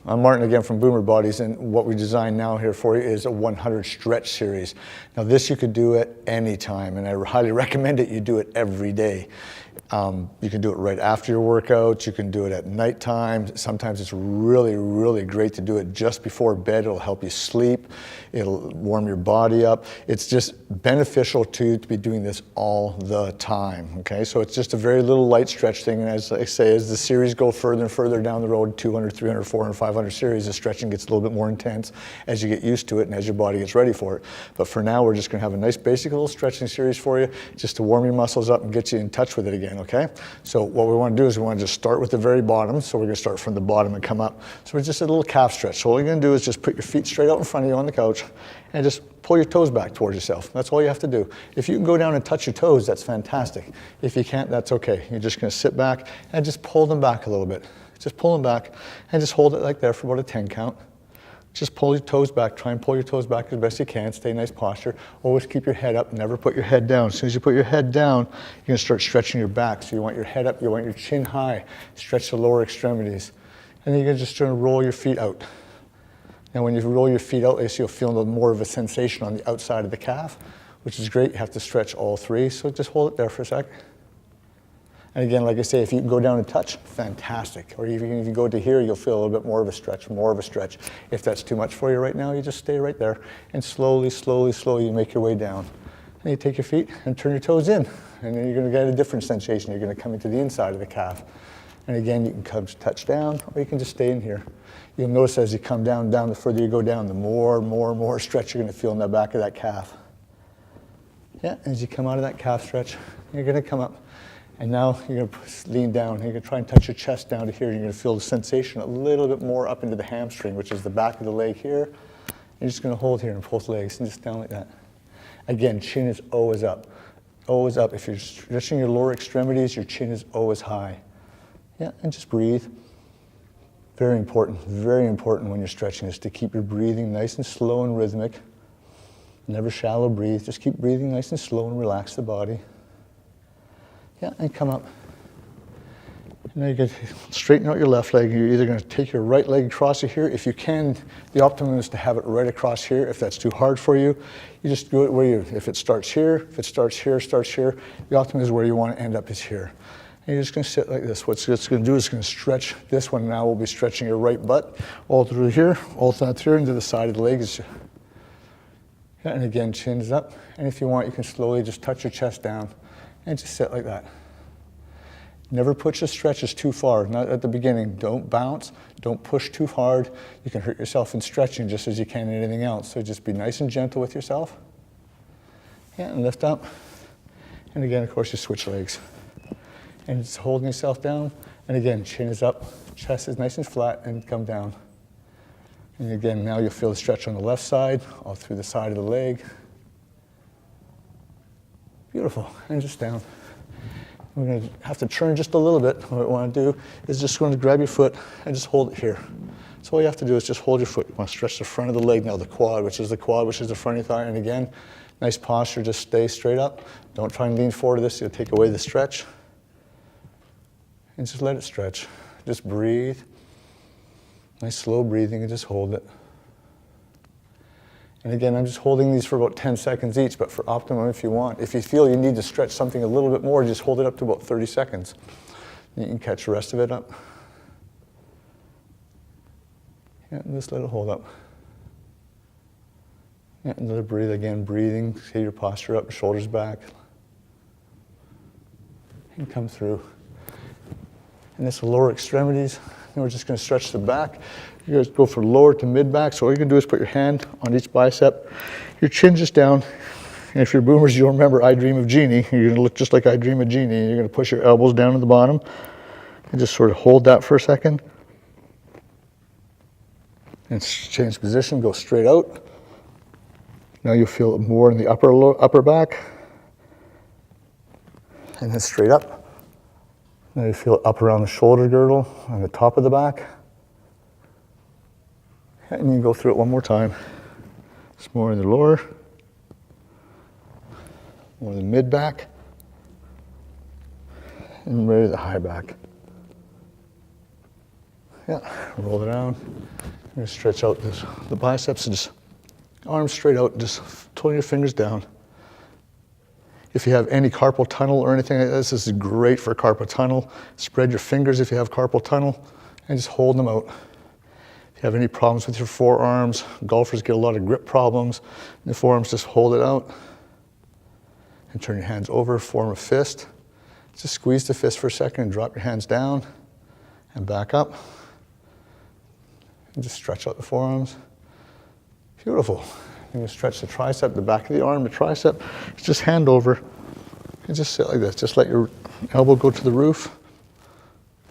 I'm Maarten again from Boomer Bodies, and what we designed now here for you is a 100 stretch series. Now this you could do at any time, and I highly recommend it you do it every day. You can do it right after your workout, you can do it at nighttime. Sometimes it's really, really great to do it just before bed. It'll help you sleep, it'll warm your body up. It's just beneficial to be doing this all the time, okay? So it's just a very little light stretch thing, and as I say, as the series go further and further down the road, 200, 300, 400, 500 series, the stretching gets a little bit more intense as you get used to it and as your body gets ready for it. But for now, we're just gonna have a nice basic little stretching series for you, just to warm your muscles up and get you in touch with it again, okay? So what we wanna do is we wanna just start with the very bottom. So we're gonna start from the bottom and come up. So we're just a little calf stretch. So all you're gonna do is just put your feet straight out in front of you on the couch and just pull your toes back towards yourself. That's all you have to do. If you can go down and touch your toes, that's fantastic. If you can't, that's okay. You're just gonna sit back and just pull them back a little bit. Just pull them back and just hold it like there for about a 10 count. Just pull your toes back. Try and pull your toes back as best you can. Stay in nice posture. Always keep your head up. Never put your head down. As soon as you put your head down, you're going to start stretching your back. So you want your head up. You want your chin high. Stretch the lower extremities. And then you're just going to roll your feet out. Now when you roll your feet out, you'll feel a little more of a sensation on the outside of the calf, which is great. You have to stretch all three. So just hold it there for a sec. And again, like I say, if you can go down and touch, fantastic. Or even if you go to here, you'll feel a little bit more of a stretch, more of a stretch. If that's too much for you right now, you just stay right there and slowly, slowly, slowly you make your way down. And you take your feet and turn your toes in. And then you're gonna get a different sensation. You're gonna come into the inside of the calf. And again, you can come touch down, or you can just stay in here. You'll notice as you come down, the further you go down, the more stretch you're gonna feel in the back of that calf. Yeah, as you come out of that calf stretch, you're gonna come up. And now you're going to lean down. You're going to try and touch your chest down to here. You're going to feel the sensation a little bit more up into the hamstring, which is the back of the leg here. You're just going to hold here and both legs and just down like that. Again, chin is always up. Always up. If you're stretching your lower extremities, your chin is always high. Yeah, and just breathe. Very important when you're stretching is to keep your breathing nice and slow and rhythmic. Never shallow breathe. Just keep breathing nice and slow and relax the body. Yeah, and come up. And now you can straighten out your left leg. You're either going to take your right leg across here. If you can, the optimum is to have it right across here. If that's too hard for you, you just do it where you, if it starts here, the optimum is where you want to end up is here. And you're just going to sit like this. What it's going to do is it's going to stretch this one. Now we'll be stretching your right butt all through here, all through into the side of the leg. Yeah, and again, chin's up. And if you want, you can slowly just touch your chest down. And just sit like that. Never push the stretches too far, not at the beginning. Don't bounce, don't push too hard. You can hurt yourself in stretching just as you can in anything else. So just be nice and gentle with yourself. Yeah, and lift up. And again, of course, you switch legs. And just holding yourself down. And again, chin is up, chest is nice and flat, and come down. And again, now you'll feel the stretch on the left side, all through the side of the leg. Beautiful, and just down. We're going to have to turn just a little bit. What we want to do is just going to grab your foot and just hold it here. So all you have to do is just hold your foot. You want to stretch the front of the leg now, the quad, which is the front of your thigh. And again, nice posture, just stay straight up. Don't try and lean forward to this, you'll take away the stretch. And just let it stretch. Just breathe. Nice slow breathing and just hold it. And again, I'm just holding these for about 10 seconds each, but for optimum if you want. If you feel you need to stretch something a little bit more, just hold it up to about 30 seconds. You can catch the rest of it up. Yeah, and just let it hold up. Yeah, and let it breathe again, breathing, see your posture up, shoulders back. And come through. And this lower extremities. And we're just going to stretch the back. You guys go from lower to mid back. So all you're going to do is put your hand on each bicep. Your chin just down. And if you're boomers, you'll remember I Dream of Jeannie. You're going to look just like I Dream of Jeannie. And you're going to push your elbows down to the bottom. And just sort of hold that for a second. And change position, go straight out. Now you'll feel it more in the upper back. And then straight up. Now you feel it up around the shoulder girdle on the top of the back. And you can go through it one more time. It's more in the lower, more in the mid back, and right at the high back. Yeah, roll it down. You're gonna stretch out the biceps and just arms straight out and just pulling your fingers down. If you have any carpal tunnel or anything like this is great for carpal tunnel. Spread your fingers if you have carpal tunnel and just hold them out. If you have any problems with your forearms, golfers get a lot of grip problems in the forearms, just hold it out and turn your hands over, form a fist. Just squeeze the fist for a second and drop your hands down and back up. And just stretch out the forearms. Beautiful. You're going to stretch the tricep, the back of the arm, the tricep. Just hand over and just sit like this. Just let your elbow go to the roof.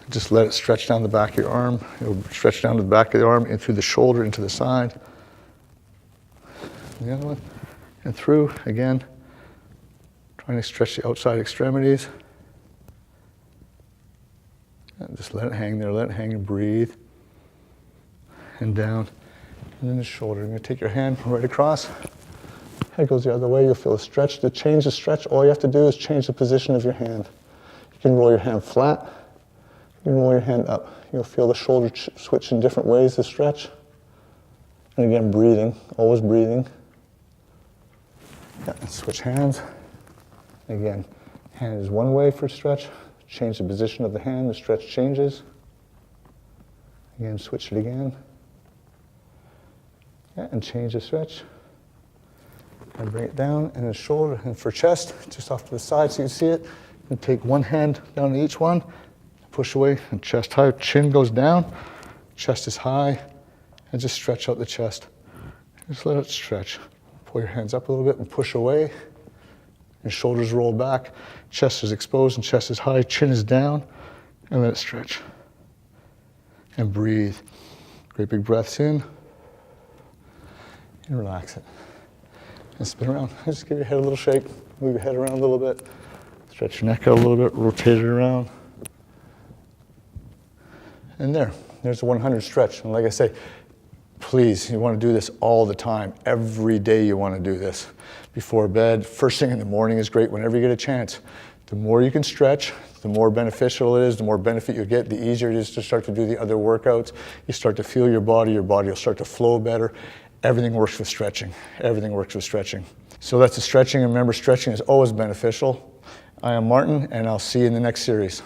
Just let it stretch down the back of your arm. It'll stretch down to the back of the arm, in through the shoulder, into the side. The other one. And through, again. Trying to stretch the outside extremities. And just let it hang there, let it hang and breathe. And down. And then the shoulder. You're going to take your hand right across. Head goes the other way. You'll feel a stretch. To change the stretch, all you have to do is change the position of your hand. You can roll your hand flat. You can roll your hand up. You'll feel the shoulder switch in different ways to stretch. And again, breathing. Always breathing. Yeah, and switch hands. Again, hand is one way for stretch. Change the position of the hand. The stretch changes. Again, switch it again. Yeah, and change the stretch. And bring it down, and then shoulder, and for chest, just off to the side so you can see it. And take one hand down to each one, push away, and chest high. Chin goes down, chest is high, and just stretch out the chest. Just let it stretch. Pull your hands up a little bit and push away. And shoulders roll back. Chest is exposed and chest is high. Chin is down, and let it stretch. And breathe. Great big breaths in. And relax it. And spin around. Just give your head a little shake. Move your head around a little bit. Stretch your neck out a little bit. Rotate it around. And there's the 100 stretch. And like I say, please, you want to do this all the time. Every day you want to do this. Before bed, first thing in the morning is great, whenever you get a chance. The more you can stretch, the more beneficial it is, the more benefit you get, the easier it is to start to do the other workouts. You start to feel your body will start to flow better. Everything works with stretching. Everything works with stretching. So that's the stretching, and remember, stretching is always beneficial. I am Maarten, and I'll see you in the next series.